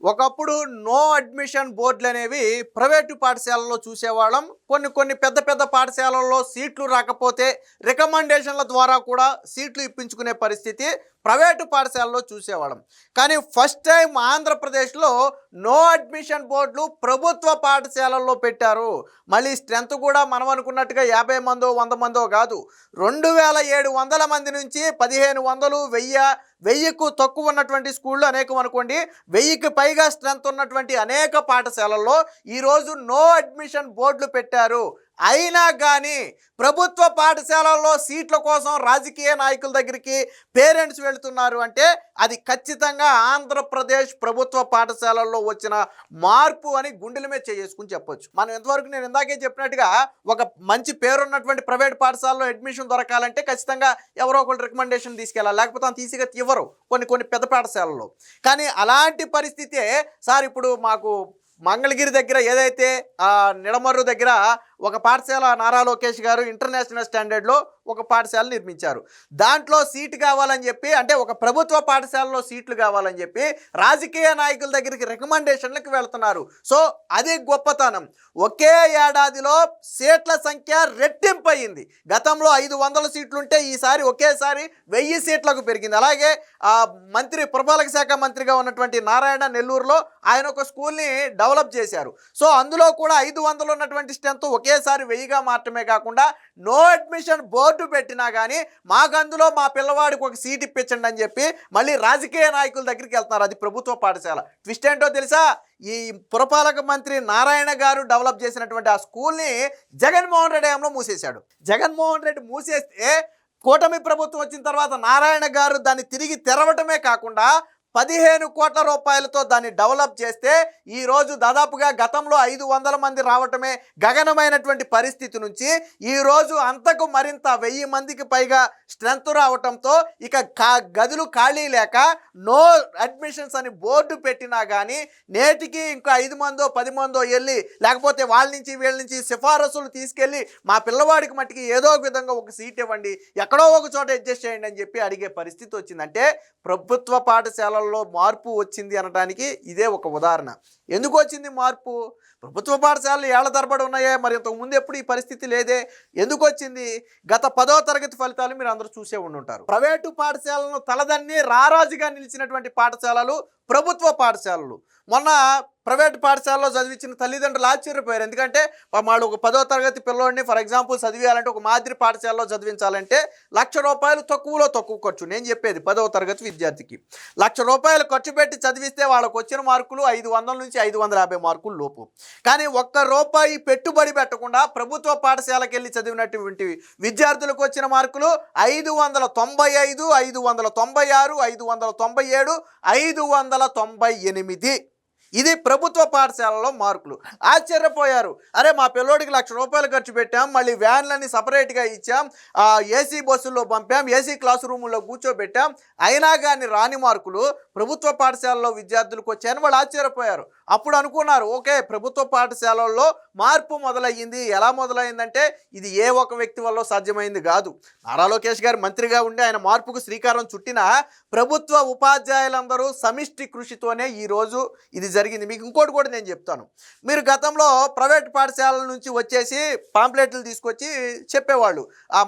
ఒకప్పుడు no admission బోర్డులనేవి private పాఠశాలల్లో చూసేవాళ్ళం. కొన్ని పెద్ద పెద్ద పాఠశాలల్లో సీట్లు రాకపోతే రికమెండేషన్ల ద్వారా కూడా సీట్లు ఇప్పించుకునే పరిస్థితి ప్రైవేటు పాఠశాలలో చూసేవాళ్ళం. కానీ ఫస్ట్ టైం ఆంధ్రప్రదేశ్లో నో అడ్మిషన్ బోర్డులు ప్రభుత్వ పాఠశాలల్లో పెట్టారు. మళ్ళీ స్ట్రెంత్ కూడా మనం అనుకున్నట్టుగా 50 మందో 100 మందో కాదు, 2700 మంది నుంచి 1500, 1000కు తక్కువ ఉన్నటువంటి స్కూళ్ళు అనేకం అనుకోండి, 1000కి పైగా స్ట్రెంత్ ఉన్నటువంటి అనేక పాఠశాలల్లో ఈరోజు నో అడ్మిషన్ బోర్డులు పెట్టారు. అయినా కానీ ప్రభుత్వ పాఠశాలల్లో సీట్ల కోసం రాజకీయ నాయకుల దగ్గరికి పేరెంట్స్ వెళుతున్నారు అంటే అది ఖచ్చితంగా ఆంధ్రప్రదేశ్ ప్రభుత్వ పాఠశాలల్లో వచ్చిన మార్పు అని గుండెల మీద చేసుకుని చెప్పొచ్చు. మనం ఎంతవరకు నేను ఇందాకే చెప్పినట్టుగా ఒక మంచి పేరున్నటువంటి ప్రైవేట్ పాఠశాలలో అడ్మిషన్ దొరకాలంటే ఖచ్చితంగా ఎవరో ఒకరు రికమెండేషన్ తీసుకెళ్ళాలి, లేకపోతే అంత ఈజీగా ఇవ్వరు కొన్ని పెద్ద పాఠశాలల్లో. కానీ అలాంటి పరిస్థితే సార్ ఇప్పుడు మాకు మంగళగిరి దగ్గర ఏదైతే నిడమర్రు దగ్గర ఒక పాఠశాల నారా లోకేష్ గారు ఇంటర్నేషనల్ స్టాండర్డ్లో ఒక పాఠశాల నిర్మించారు. దాంట్లో సీటు కావాలని చెప్పి, అంటే ఒక ప్రభుత్వ పాఠశాలలో సీట్లు కావాలని చెప్పి రాజకీయ నాయకుల దగ్గరికి రికమెండేషన్లకు వెళ్తున్నారు. సో అది గొప్పతనం. ఒకే ఏడాదిలో సీట్ల సంఖ్య రెట్టింపు అయింది. గతంలో 500 సీట్లుంటే ఈసారి ఒకేసారి 1000 సీట్లకు పెరిగింది. అలాగే మంత్రి పురపాలక శాఖ మంత్రిగా ఉన్నటువంటి నారాయణ నెల్లూరులో ఆయన ఒక స్కూల్ని డెవలప్ చేశారు. సో అందులో కూడా 500 ఉన్నటువంటి స్ట్రెంత్ ఒకేసారి 1000గా మాత్రమే కాకుండా నో అడ్మిషన్ బోర్డు పెట్టినా కానీ మాకు అందులో మా పిల్లవాడికి ఒక సీట్ ఇప్పించండి అని చెప్పి మళ్ళీ రాజకీయ నాయకుల దగ్గరికి వెళ్తున్నారు. అది ప్రభుత్వ పాఠశాల. ట్విస్ట్ ఏంటో తెలుసా? ఈ పురపాలక మంత్రి నారాయణ గారు డెవలప్ చేసినటువంటి ఆ స్కూల్ని జగన్మోహన్ రెడ్డి హయాంలో మూసేశాడు. జగన్మోహన్ రెడ్డి మూసేస్తే కూటమి ప్రభుత్వం వచ్చిన తర్వాత నారాయణ గారు దాన్ని తిరిగి తెరవటమే కాకుండా 15 కోట్ల రూపాయలతో దాన్ని డెవలప్ చేస్తే ఈరోజు దాదాపుగా గతంలో 500 మంది రావటమే గగనమైనటువంటి పరిస్థితి నుంచి ఈరోజు అంతకు మరింత 1000 మందికి పైగా స్ట్రెంత్ రావటంతో ఇక గదులు ఖాళీ లేక నో అడ్మిషన్స్ అని బోర్డు పెట్టినా కానీ నేటికి ఇంకా 5 మందో 10 మందో వెళ్ళి, లేకపోతే వాళ్ళ నుంచి వీళ్ళ నుంచి సిఫారసులు తీసుకెళ్ళి మా పిల్లవాడికి మట్టికి ఏదో ఒక విధంగా ఒక సీట్ ఇవ్వండి, ఎక్కడో ఒక చోట అడ్జస్ట్ చేయండి అని చెప్పి అడిగే పరిస్థితి వచ్చిందంటే ప్రభుత్వ పాఠశాలల్లో మార్పు వచ్చింది అనడానికి ఇదే ఒక ఉదాహరణ. ఎందుకు వచ్చింది మార్పు? ప్రభుత్వ పాఠశాలలు ఏళ్ల తరబడి ఉన్నాయే, మరి ఇంతకుముందు ఎప్పుడు ఈ పరిస్థితి లేదే. ఎందుకు వచ్చింది? గత 10వ తరగతి ఫలితాలు మీరు అందరూ చూసే ఉండుంటారు. ప్రైవేటు పాఠశాలను తలదన్ని రారాజుగా నిలిచినటువంటి పాఠశాలలు ప్రభుత్వ పాఠశాలలు. మొన్న ప్రైవేట్ పాఠశాలలో చదివించిన తల్లిదండ్రులు ఆశ్చర్యపోయారు. ఎందుకంటే వాళ్ళు ఒక 10వ తరగతి పిల్లోడిని ఫర్ ఎగ్జాంపుల్ చదివేయాలంటే ఒక మాదిరి పాఠశాలలో చదివించాలంటే ₹1,00,000 తక్కువలో తక్కువ ఖర్చు. నేను చెప్పేది 10వ తరగతి విద్యార్థికి ₹1,00,000 ఖర్చు పెట్టి చదివిస్తే వాళ్ళకు వచ్చిన మార్కులు 500 నుంచి 550 మార్కులు లోపు. కానీ ₹1 పెట్టుబడి పెట్టకుండా ప్రభుత్వ పాఠశాలకు వెళ్ళి చదివినటువంటి విద్యార్థులకు వచ్చిన మార్కులు 595, 596, 597, 598. ఇది ప్రభుత్వ పాఠశాలలో మార్కులు. ఆశ్చర్యపోయారు. అరే మా పిల్లోడికి ₹1,00,000 ఖర్చు పెట్టాం, మళ్ళీ వ్యాన్లన్నీ సపరేట్గా ఇచ్చాం, ఏసీ బస్సుల్లో పంపాం, ఏసీ క్లాస్ రూముల్లో కూర్చోబెట్టాం, అయినా కానీ రాని మార్కులు ప్రభుత్వ పాఠశాలలో విద్యార్థులకు వచ్చాయని వాళ్ళు ఆశ్చర్యపోయారు. అప్పుడు అనుకున్నారు, ఓకే ప్రభుత్వ పాఠశాలల్లో మార్పు మొదలయ్యింది. ఎలా మొదలైందంటే ఇది ఏ ఒక వ్యక్తి వల్ల సాధ్యమైంది కాదు. నారా లోకేష్ గారు మంత్రిగా ఉండి ఆయన మార్పుకు శ్రీకారం చుట్టిన ప్రభుత్వ ఉపాధ్యాయులందరూ సమిష్టి కృషితోనే ఈరోజు ఇది జరిగింది. మీకు ఇంకోటి కూడా నేను చెప్తాను. మీరు గతంలో ప్రైవేట్ పాఠశాలల నుంచి వచ్చేసి పాంప్లెట్లు తీసుకొచ్చి చెప్పేవాళ్ళు,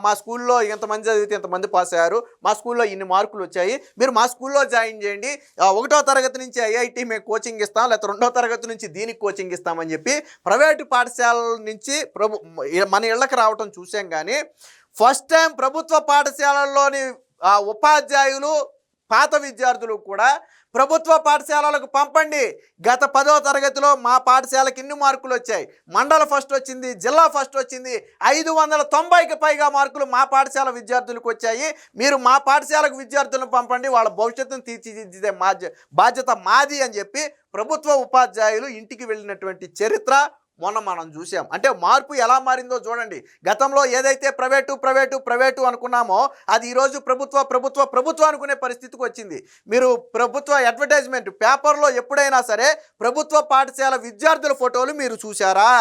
మా స్కూల్లో ఇంతమంది చదివితే ఇంతమంది పాస్ అయ్యారు, మా స్కూల్లో ఇన్ని మార్కులు వచ్చాయి, మీరు మా స్కూల్లో జాయిన్ చేయండి, 1వ తరగతి నుంచి ఐఐటి మేము కోచింగ్ ఇస్తాం, లేకపోతే 2వ తరగతి నుంచి దీనికి కోచింగ్ ఇస్తామని చెప్పి ప్రైవేటు పాఠశాలల నుంచి మన ఇళ్ళకి రావటం చూసాం. కానీ ఫస్ట్ టైం ప్రభుత్వ పాఠశాలల్లోని ఉపాధ్యాయులు పాత విద్యార్థులు కూడా ప్రభుత్వ పాఠశాలలకు పంపండి, గత 10వ తరగతిలో మా పాఠశాలకి ఇన్ని మార్కులు వచ్చాయి, మండల ఫస్ట్ వచ్చింది, జిల్లా ఫస్ట్ వచ్చింది, 590కి పైగా మార్కులు మా పాఠశాల విద్యార్థులకు వచ్చాయి, మీరు మా పాఠశాలకు విద్యార్థులను పంపండి, వాళ్ళ భవిష్యత్తును తీర్చిదిద్దే బాధ్యత మాది అని చెప్పి ప్రభుత్వ ఉపాధ్యాయులు ఇంటికి వెళ్ళినటువంటి చరిత్ర మొన్న మనం చూసాం. అంటే మార్పు ఎలా మారిందో చూడండి. గతంలో ఏదైతే ప్రైవేటు అనుకున్నామో అది ఈరోజు ప్రభుత్వ అనుకునే పరిస్థితికి వచ్చింది. మీరు ప్రభుత్వ అడ్వర్టైజ్మెంట్ పేపర్లో ఎప్పుడైనా సరే ప్రభుత్వ పాఠశాల విద్యార్థుల ఫోటోలు మీరు చూసారా?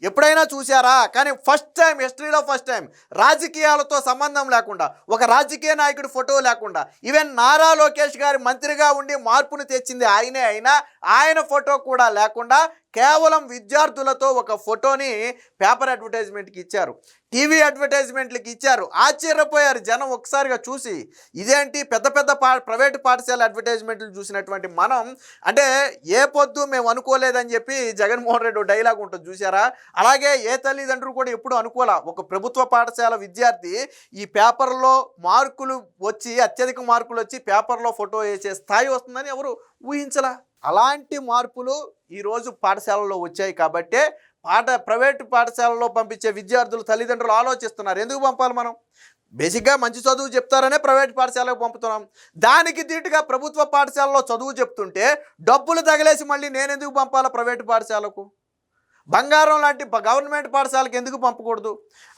ఎప్పుడైనా చూసారా? కానీ ఫస్ట్ టైం, హిస్టరీలో ఫస్ట్ టైం రాజకీయాలతో సంబంధం లేకుండా, ఒక రాజకీయ నాయకుడి ఫోటో లేకుండా, ఈవెన్ నారా లోకేష్ గారి మంత్రిగా ఉండి మార్పును తెచ్చింది ఆయనే అయినా ఆయన ఫోటో కూడా లేకుండా కేవలం విద్యార్థులతో ఒక ఫోటోని పేపర్ అడ్వర్టైజ్మెంట్కి ఇచ్చారు, టీవీ అడ్వర్టైజ్మెంట్లకి ఇచ్చారు. ఆశ్చర్యపోయారు జనం ఒకసారిగా చూసి. ఇదేంటి పెద్ద పెద్ద ప్రైవేటు పాఠశాల అడ్వర్టైజ్మెంట్లు చూసినటువంటి మనం, అంటే ఏ పొద్దు మేము అనుకోలేదని చెప్పి జగన్మోహన్ రెడ్డి డైలాగ్ ఉంటుంది చూసారా? అలాగే ఏ తల్లిదండ్రులు కూడా ఎప్పుడు అనుకోలే ఒక ప్రభుత్వ పాఠశాల విద్యార్థి ఈ పేపర్లో మార్కులు వచ్చి, అత్యధిక మార్కులు వచ్చి పేపర్లో ఫోటో వేసే స్థాయి వస్తుందని ఎవరు ఊహించలా. అలాంటి మార్పులు ఈరోజు పాఠశాలలో వచ్చాయి కాబట్టే ప్రైవేటు పాఠశాలలో పంపించే విద్యార్థులు తల్లిదండ్రులు ఆలోచిస్తున్నారు, ఎందుకు పంపాలి మనం? బేసిక్గా మంచి చదువు చెప్తారనే ప్రైవేట్ పాఠశాలకు పంపుతున్నాం. దానికి దీటుగా ప్రభుత్వ పాఠశాలలో చదువు చెప్తుంటే డబ్బులు తగిలేసి మళ్ళీ నేనెందుకు పంపాలా ప్రైవేటు పాఠశాలకు? బంగారం లాంటి గవర్నమెంట్ పాఠశాలకు ఎందుకు పంపకూడదు?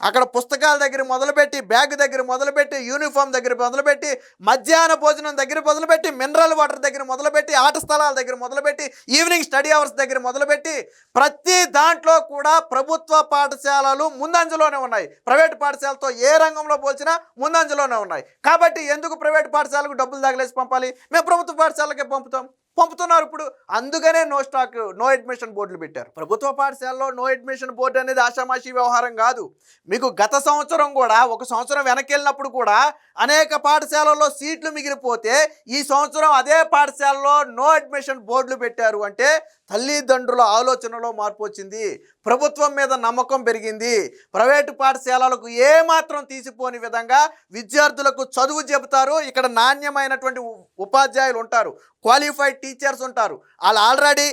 అక్కడ పుస్తకాల దగ్గర మొదలుపెట్టి, బ్యాగ్ దగ్గర మొదలుపెట్టి, యూనిఫామ్ దగ్గర మొదలుపెట్టి, మధ్యాహ్న భోజనం దగ్గర మొదలుపెట్టి, మినరల్ వాటర్ దగ్గర మొదలుపెట్టి, ఆట స్థలాల దగ్గర మొదలుపెట్టి, ఈవినింగ్ స్టడీ అవర్స్ దగ్గర మొదలుపెట్టి ప్రతి దాంట్లో కూడా ప్రభుత్వ పాఠశాలలు ముందంజలోనే ఉన్నాయి. ప్రైవేట్ పాఠశాలతో ఏ రంగంలో పోల్చినా ముందంజలోనే ఉన్నాయి. కాబట్టి ఎందుకు ప్రైవేట్ పాఠశాలకు డబ్బులు తగిలేసి పంపాలి? మేము ప్రభుత్వ పాఠశాలకే పంపుతున్నారు ఇప్పుడు. అందుకనే నో అడ్మిషన్ బోర్డులు పెట్టారు. ప్రభుత్వ పాఠశాలలో నో అడ్మిషన్ బోర్డు అనేది ఆషామాషి వ్యవహారం కాదు. మీకు గత సంవత్సరం కూడా, ఒక సంవత్సరం వెనక్కి వెళ్ళినప్పుడు కూడా అనేక పాఠశాలల్లో సీట్లు మిగిలిపోతే ఈ సంవత్సరం అదే పాఠశాలలో నో అడ్మిషన్ బోర్డులు పెట్టారు. అంటే తల్లిదండ్రుల ఆలోచనలో మార్పు వచ్చింది, ప్రభుత్వం మీద నమ్మకం పెరిగింది. ప్రైవేటు పాఠశాలలకు ఏమాత్రం తీసిపోని విధంగా విద్యార్థులకు చదువు చెబుతారు. ఇక్కడ నాణ్యమైనటువంటి ఉపాధ్యాయులు ఉంటారు, క్వాలిఫైడ్ టీచర్స్ ఉంటారు. వాళ్ళు ఆల్రెడీ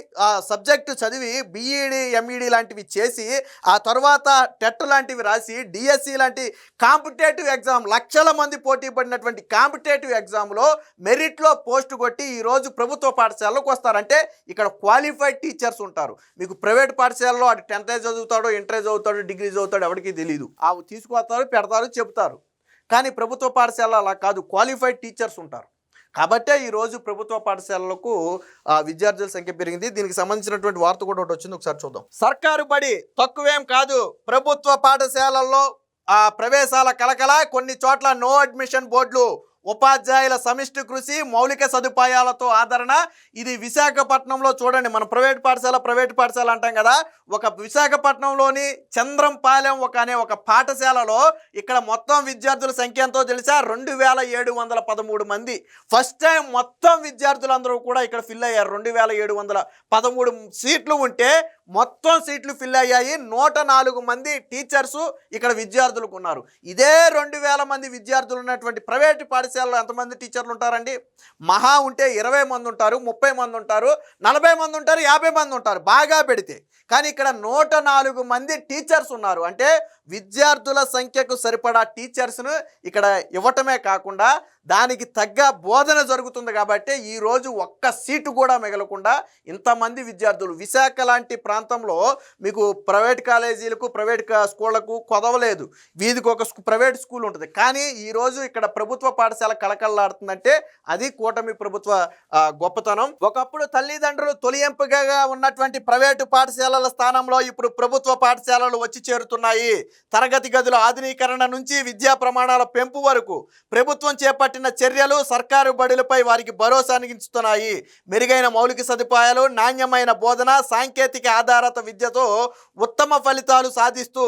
సబ్జెక్టు చదివి బీఈడి, ఎంఈడి లాంటివి చేసి ఆ తర్వాత టెట్ లాంటివి రాసి డిఎస్సి లాంటి కాంపిటేటివ్ ఎగ్జామ్, లక్షల మంది పోటీ పడినటువంటి కాంపిటేటివ్ ఎగ్జామ్లో మెరిట్లో పోస్ట్ కొట్టి ఈరోజు ప్రభుత్వ పాఠశాలలోకి వస్తారంటే ఇక్కడ క్వాలిఫైడ్ టీచర్స్ ఉంటారు. మీకు ప్రైవేట్ పాఠశాలలో అటు 10th చదువుతాడో, ఇంటర్ చదువుతాడో, డిగ్రీ చదువుతాడో ఎవరికి తెలియదు. అవి తీసుకొస్తారు, పెడతారు, చెబుతారు. కానీ ప్రభుత్వ పాఠశాల అలా కాదు, క్వాలిఫైడ్ టీచర్స్ ఉంటారు. కాబట్టే ఈరోజు ప్రభుత్వ పాఠశాలలకు విద్యార్థుల సంఖ్య పెరిగింది. దీనికి సంబంధించినటువంటి వార్త కూడా ఒకటి వచ్చింది, ఒకసారి చూద్దాం. సర్కారు బడి తక్కువేం కాదు, ప్రభుత్వ పాఠశాలల్లో ప్రవేశాల కలకల, కొన్ని చోట్ల నో అడ్మిషన్ బోర్డులు, ఉపాధ్యాయుల సమిష్టి కృషి, మౌలిక సదుపాయాలతో ఆదరణ. ఇది విశాఖపట్నంలో చూడండి. మనం ప్రైవేట్ పాఠశాల అంటాం కదా. ఒక విశాఖపట్నంలోని చంద్రంపాలెం అనే ఒక పాఠశాలలో ఇక్కడ మొత్తం విద్యార్థుల సంఖ్య ఎంతో తెలుసా? 2713 మంది. ఫస్ట్ టైం మొత్తం విద్యార్థులందరూ కూడా ఇక్కడ ఫిల్ అయ్యారు. 2713 సీట్లు ఉంటే మొత్తం సీట్లు ఫిల్ అయ్యాయి. 104 మంది టీచర్సు ఇక్కడ విద్యార్థులకు ఉన్నారు. ఇదే 2000 మంది విద్యార్థులు ఉన్నటువంటి ప్రైవేటు పాఠశాలలో ఎంతమంది టీచర్లు ఉంటారండి? మహా ఉంటే 20 మంది ఉంటారు, 30 మంది ఉంటారు, 40 మంది ఉంటారు, 50 మంది ఉంటారు బాగా పెడితే. కానీ ఇక్కడ 104 మంది టీచర్స్ ఉన్నారు. అంటే విద్యార్థుల సంఖ్యకు సరిపడా టీచర్స్ను ఇక్కడ ఇవ్వటమే కాకుండా దానికి తగ్గ బోధన జరుగుతుంది. కాబట్టి ఈరోజు ఒక్క సీటు కూడా మిగలకుండా ఇంతమంది విద్యార్థులు. విశాఖ లాంటి ప్రాంతంలో మీకు ప్రైవేట్ కాలేజీలకు, ప్రైవేట్ స్కూళ్లకు కొదవలేదు. వీధికి ఒక ప్రైవేట్ స్కూల్ ఉంటుంది. కానీ ఈరోజు ఇక్కడ ప్రభుత్వ పాఠశాల కళకళలాడుతుందంటే అది కూటమి ప్రభుత్వ గొప్పతనం. ఒకప్పుడు తల్లిదండ్రులు తొలి ఎంపికగా ఉన్నటువంటి ప్రైవేటు పాఠశాలల స్థానంలో ఇప్పుడు ప్రభుత్వ పాఠశాలలు వచ్చి చేరుతున్నాయి. తరగతి గదుల ఆధునీకరణ నుంచి విద్యా ప్రమాణాల పెంపు వరకు ప్రభుత్వం చేపట్టిన చర్యలు సర్కారు బడులపై వారికి భరోసానిస్తున్నాయి. మెరుగైన మౌలిక సదుపాయాలు, నాణ్యమైన బోధన, సాంకేతిక ఆధారిత విద్యతో ఉత్తమ ఫలితాలు సాధిస్తూ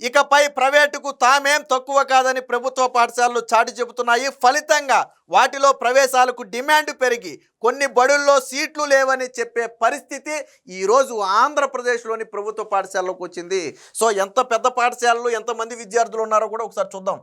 ఇకపై ప్రైవేటుకు తామేం తక్కువ కాదని ప్రభుత్వ పాఠశాలలు చాటి చెబుతున్నాయి. ఫలితంగా వాటిలో ప్రవేశాలకు డిమాండ్ పెరిగి కొన్ని బడుల్లో సీట్లు లేవని చెప్పే పరిస్థితి ఈరోజు ఆంధ్రప్రదేశ్లోని ప్రభుత్వ పాఠశాలలోకి వచ్చింది. సో ఎంత పెద్ద పాఠశాలలు, ఎంతమంది విద్యార్థులు ఉన్నారో కూడా ఒకసారి చూద్దాం.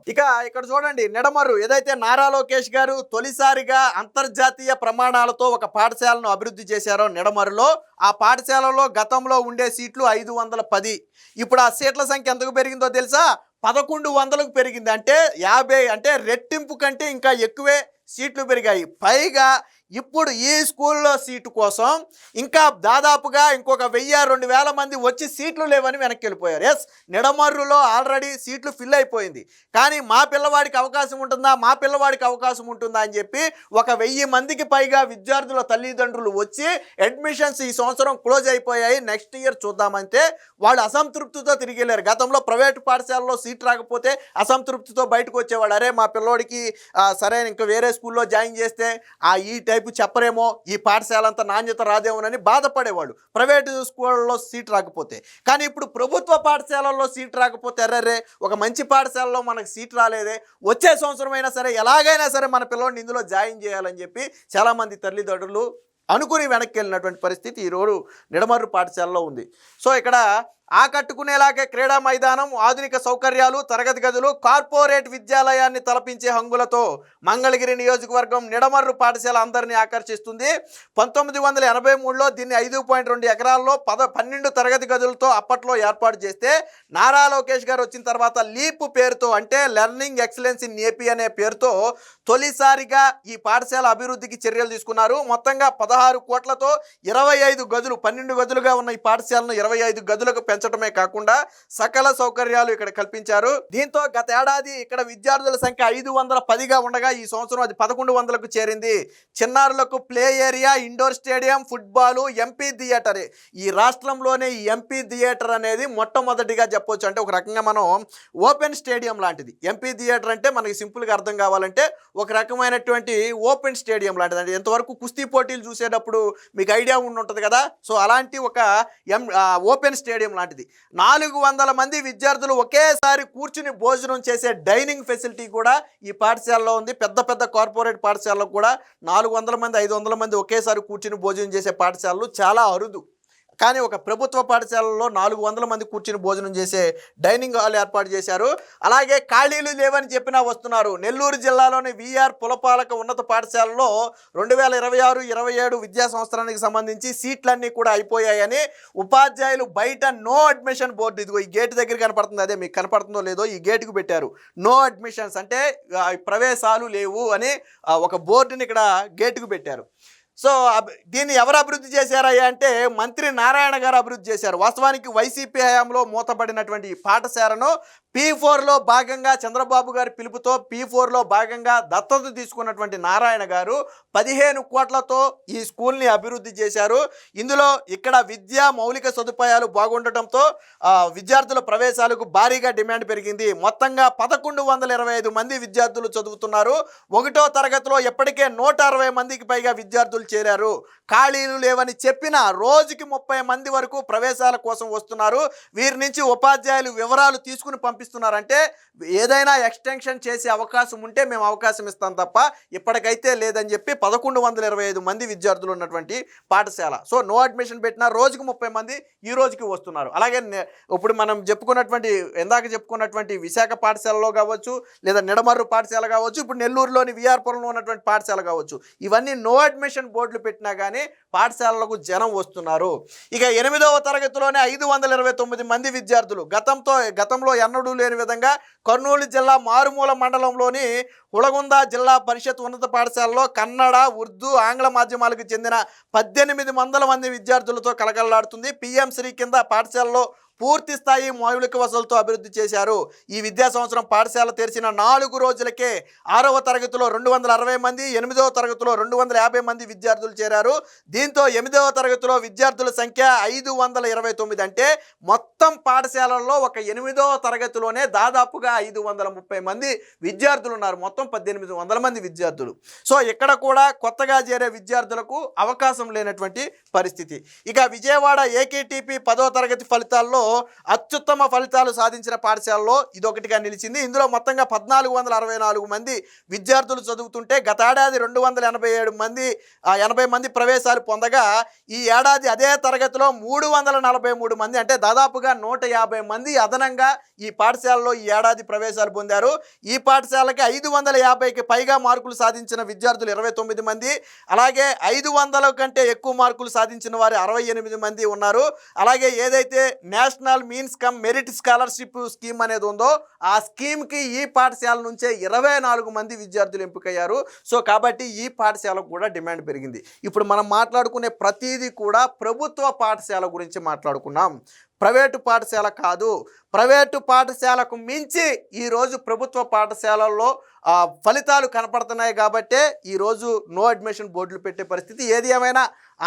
ఇక్కడ చూడండి, నిడమర్రు ఏదైతే నారా లోకేష్ గారు తొలిసారిగా అంతర్జాతీయ ప్రమాణాలతో ఒక పాఠశాలను అభివృద్ధి చేశారో నిడమర్రులో, ఆ పాఠశాలలో గతంలో ఉండే సీట్లు 510. ఇప్పుడు ఆ సీట్ల సంఖ్య ఎంతకు పెరిగిందో తెలుసా? 1100కు పెరిగింది. అంటే 50, అంటే రెట్టింపు కంటే ఇంకా ఎక్కువే సీట్లు పెరిగాయి. పైగా ఇప్పుడు ఈ స్కూల్లో సీటు కోసం ఇంకా దాదాపుగా ఇంకొక 1000-2000 మంది వచ్చి సీట్లు లేవని వెనక్కి వెళ్ళిపోయారు. ఎస్, నిడమర్రులో ఆల్రెడీ సీట్లు ఫిల్ అయిపోయింది. కానీ మా పిల్లవాడికి అవకాశం ఉంటుందా అని చెప్పి ఒక 1000 మందికి పైగా విద్యార్థుల తల్లిదండ్రులు వచ్చి అడ్మిషన్స్ ఈ సంవత్సరం క్లోజ్ అయిపోయాయి, నెక్స్ట్ ఇయర్ చూద్దామంటే వాళ్ళు అసంతృప్తితో తిరిగి వెళ్ళారు. గతంలో ప్రైవేటు పాఠశాలలో సీట్ రాకపోతే అసంతృప్తితో బయటకు వచ్చేవాడు. అరే మా పిల్లోడికి సరే ఇంకా వేరే స్కూల్లో జాయిన్ చేస్తే ఈ టైపు చెప్పరేమో, ఈ పాఠశాల అంతా నాణ్యత రాదేమోనని బాధపడేవాళ్ళు ప్రైవేటు స్కూళ్ళలో సీట్ రాకపోతే. కానీ ఇప్పుడు ప్రభుత్వ పాఠశాలల్లో సీట్ రాకపోతే అర్రరే ఒక మంచి పాఠశాలలో మనకు సీట్ రాలేదే, వచ్చే సంవత్సరం అయినా సరే ఎలాగైనా సరే మన పిల్లోడిని ఇందులో జాయిన్ చేయాలని చెప్పి చాలామంది తల్లిదండ్రులు అనుకుని వెనక్కి వెళ్ళినటువంటి పరిస్థితి ఈరోజు నిడమర్రు పాఠశాలలో ఉంది. సో ఇక్కడ ఆకట్టుకునేలాగే క్రీడా మైదానం, ఆధునిక సౌకర్యాలు, తరగతి గదులు, కార్పొరేట్ విద్యాలయాన్ని తలపించే హంగులతో మంగళగిరి నియోజకవర్గం నిడమర్రు పాఠశాల అందరినీ ఆకర్షిస్తుంది. 1983లో దీన్ని 5.2 ఎకరాల్లో 12 తరగతి గదులతో అప్పట్లో ఏర్పాటు చేస్తే నారా లోకేష్ గారు వచ్చిన తర్వాత లీప్ పేరుతో, అంటే లెర్నింగ్ ఎక్సలెన్స్ ఇన్ ఏపీ అనే పేరుతో తొలిసారిగా ఈ పాఠశాల అభివృద్ధికి చర్యలు తీసుకున్నారు. మొత్తంగా 16 కోట్లతో 25 గదులు, 12 గదులుగా ఉన్న ఈ పాఠశాలను 25 గదులకు పెంచడమే కాకుండా సకల సౌకర్యాలు ఇక్కడ కల్పించారు. దీంతో గత ఏడాది ఇక్కడ విద్యార్థుల సంఖ్య 510గా ఉండగా ఈ సంవత్సరం అది 1100కు చేరింది. చిన్నారులకు play area, indoor stadium, football, MP theatre, ఈ రాష్ట్రంలోనే ఈ ఎంపీ థియేటర్ అనేది మొట్టమొదటిగా చెప్పొచ్చు. అంటే ఒక రకంగా మనం ఓపెన్ స్టేడియం లాంటిది. ఎంపీ థియేటర్ అంటే మనకి సింపుల్గా అర్థం కావాలంటే ఒక రకమైనటువంటి ఓపెన్ స్టేడియం లాంటిది. అంటే ఎంతవరకు కుస్తీ పోటీలు చూసేటప్పుడు మీకు ఐడియా ఉంటుంది కదా, సో అలాంటి ఒక ఓపెన్ స్టేడియం లాంటిది. 400 మంది విద్యార్థులు ఒకేసారి కూర్చుని భోజనం చేసే డైనింగ్ ఫెసిలిటీ కూడా ఈ పాఠశాలలో ఉంది. పెద్ద పెద్ద కార్పొరేట్ పాఠశాలలో కూడా 400 మంది 500 మంది ఒకేసారి కూర్చుని భోజనం చేసే పాఠశాలలు చాలా అరుదు. కానీ ఒక ప్రభుత్వ పాఠశాలలో 400 మంది కూర్చుని భోజనం చేసే డైనింగ్ హాల్ ఏర్పాటు చేశారు. అలాగే ఖాళీలు లేవని చెప్పినా వస్తున్నారు. నెల్లూరు జిల్లాలోని విఆర్ పులపాలక ఉన్నత పాఠశాలలో 2026-27 విద్యా సంవత్సరానికి సంబంధించి సీట్లన్నీ కూడా అయిపోయాయని ఉపాధ్యాయులు బయట నో అడ్మిషన్ బోర్డు, ఇదిగో ఈ గేట్ దగ్గర కనపడుతుంది, అదే మీకు కనపడుతుందో లేదో, ఈ గేటుకు పెట్టారు నో అడ్మిషన్స్, అంటే ప్రవేశాలు లేవు అని ఒక బోర్డుని ఇక్కడ గేటుకు పెట్టారు. సో దీన్ని ఎవరు అభివృద్ధి చేశారయ్యా అంటే మంత్రి నారాయణ గారు అభివృద్ధి చేశారు. వాస్తవానికి వైసీపీ హయాంలో మూతపడినటువంటి ఈ పాఠశాలను P4లో భాగంగా చంద్రబాబు గారి పిలుపుతో P4లో భాగంగా దత్తత తీసుకున్నటువంటి నారాయణ గారు 15 కోట్లతో ఈ స్కూల్ని అభివృద్ధి చేశారు. ఇందులో ఇక్కడ విద్యా మౌలిక సదుపాయాలు బాగుండటంతో విద్యార్థుల ప్రవేశాలకు భారీగా డిమాండ్ పెరిగింది. మొత్తంగా 1125 మంది విద్యార్థులు చదువుతున్నారు. 1వ తరగతిలో ఎప్పటికే 160 మందికి పైగా విద్యార్థులు చేరారు. ఖాళీలు లేవని చెప్పిన రోజుకి 30 మంది వరకు ప్రవేశాల కోసం వస్తున్నారు. వీరి నుంచి ఉపాధ్యాయులు వివరాలు తీసుకుని పంపిస్తున్నారంటే ఏదైనా ఎక్స్టెన్షన్ చేసే అవకాశం ఉంటే మేము అవకాశం ఇస్తాం తప్ప ఇప్పటికైతే లేదని చెప్పి 1125 మంది విద్యార్థులు ఉన్నటువంటి పాఠశాల. సో నో అడ్మిషన్ పెట్టినా రోజుకు 30 మంది ఈ రోజుకి వస్తున్నారు. అలాగే ఇప్పుడు మనం ఇందాక చెప్పుకున్నటువంటి విశాఖ పాఠశాలలో కావచ్చు, లేదా నిడమర్రు పాఠశాల కావచ్చు, ఇప్పుడు నెల్లూరులోని విఆర్పురంలో ఉన్నటువంటి పాఠశాల కావచ్చు, ఇవన్నీ నో అడ్మిషన్ బోర్డులు పెట్టినా కానీ పాఠశాలలకు జనం వస్తున్నారు. ఇక 8వ తరగతిలోనే 529 మంది విద్యార్థులు. గతంలో ఎన్నడూ లేని విధంగా కర్నూలు జిల్లా మారుమూల మండలంలోని హుళగుంద జిల్లా పరిషత్ ఉన్నత పాఠశాలలో కన్నడ, ఉర్దూ, ఆంగ్ల మాధ్యమాలకు చెందిన 1800 మంది విద్యార్థులతో కలకలలాడుతుంది. పిఎం శ్రీ కింద పాఠశాలలో పూర్తి స్థాయి మౌలిక వసతులతో అభివృద్ధి చేశారు. ఈ విద్యా సంవత్సరం పాఠశాల తెరిచిన 4 రోజులకే 6వ తరగతిలో 260 మంది, 8వ తరగతిలో 250 మంది విద్యార్థులు చేరారు. దీంతో 8వ తరగతిలో విద్యార్థుల సంఖ్య 529. అంటే మొత్తం పాఠశాలల్లో ఒక 8వ తరగతిలోనే దాదాపుగా 530 మంది విద్యార్థులు ఉన్నారు. మొత్తం 1800 మంది విద్యార్థులు. సో ఇక్కడ కూడా కొత్తగా చేరే విద్యార్థులకు అవకాశం లేనటువంటి పరిస్థితి. ఇక విజయవాడ ఏకేటీపీ 10వ తరగతి ఫలితాల్లో అత్యుత్తమ ఫలితాలు సాధించిన పాఠశాలలో ఇదొకటిగా నిలిచింది. ఇందులో మొత్తంగా 1464 మంది విద్యార్థులు చదువుతుంటే గత ఏడాది 280 మంది ప్రవేశాలు పొందగా ఈ ఏడాది అదే తరగతిలో 343 మంది, అంటే దాదాపుగా 150 మంది అదనంగా ఈ పాఠశాలలో ఈ ఏడాది ప్రవేశాలు పొందారు. ఈ పాఠశాలకి 450కి పైగా మార్కులు సాధించిన విద్యార్థులు 29 మంది, అలాగే 500 కంటే ఎక్కువ మార్కులు సాధించిన వారు 68 మంది ఉన్నారు. అలాగే ఏదైతే national means come merit scholarship scheme అనేది ఉందో ఆ స్కీమ్కి ఈ పాఠశాల నుంచే 24 మంది విద్యార్థులు ఎంపికయ్యారు. సో కాబట్టి ఈ పాఠశాలకు కూడా డిమాండ్ పెరిగింది. ఇప్పుడు మనం మాట్లాడుకునే ప్రతిదీ కూడా ప్రభుత్వ పాఠశాల గురించి మాట్లాడుకున్నాం, ప్రైవేటు పాఠశాల కాదు. ప్రైవేటు పాఠశాలకు మించి ఈరోజు ప్రభుత్వ పాఠశాలల్లో ఫలితాలు కనపడుతున్నాయి కాబట్టే ఈరోజు నో అడ్మిషన్ బోర్డులు పెట్టే పరిస్థితి. ఏది ఏమైనా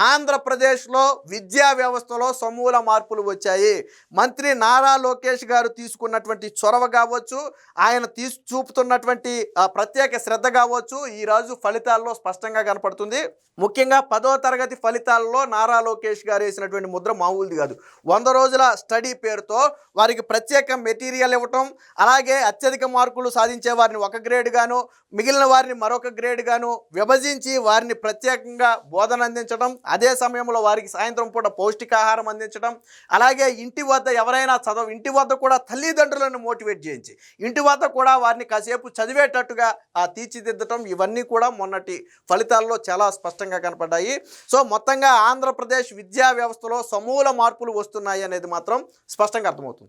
ఆంధ్రప్రదేశ్లో విద్యా వ్యవస్థలో సమూల మార్పులు వచ్చాయి. మంత్రి నారా లోకేష్ గారు తీసుకున్నటువంటి చొరవ కావచ్చు, ఆయన చూపుతున్నటువంటి ప్రత్యేక శ్రద్ధ కావచ్చు, ఈరోజు ఫలితాల్లో స్పష్టంగా కనపడుతుంది. ముఖ్యంగా 10వ తరగతి ఫలితాల్లో నారా లోకేష్ గారు వేసినటువంటి ముద్ర మామూలుది కాదు. 100 రోజుల స్టడీ పేరుతో వారికి ప్రత్యేక మెటీరియల్ ఇవ్వటం, అలాగే అత్యధిక మార్కులు సాధించే వారిని ఒక గ్రేడ్ గాను, మిగిలిన వారిని మరొక గ్రేడ్ గాను విభజించి వారిని ప్రత్యేకంగా బోధన అందించడం, అదే సమయంలో వారికి సాయంత్రం పూట పౌష్టికాహారం అందించడం, అలాగే ఇంటి వద్ద ఎవరైనా ఇంటి వద్ద కూడా తల్లిదండ్రులను మోటివేట్ చేయించి ఇంటి వద్ద కూడా వారిని కాసేపు చదివేటట్టుగా తీర్చిదిద్దటం, ఇవన్నీ కూడా మొన్నటి ఫలితాల్లో చాలా స్పష్టంగా కనపడ్డాయి. సో మొత్తంగా ఆంధ్రప్రదేశ్ విద్యా వ్యవస్థలో సమూల మార్పులు వస్తున్నాయి అనేది మాత్రం స్పష్టంగా అర్థమవుతుంది.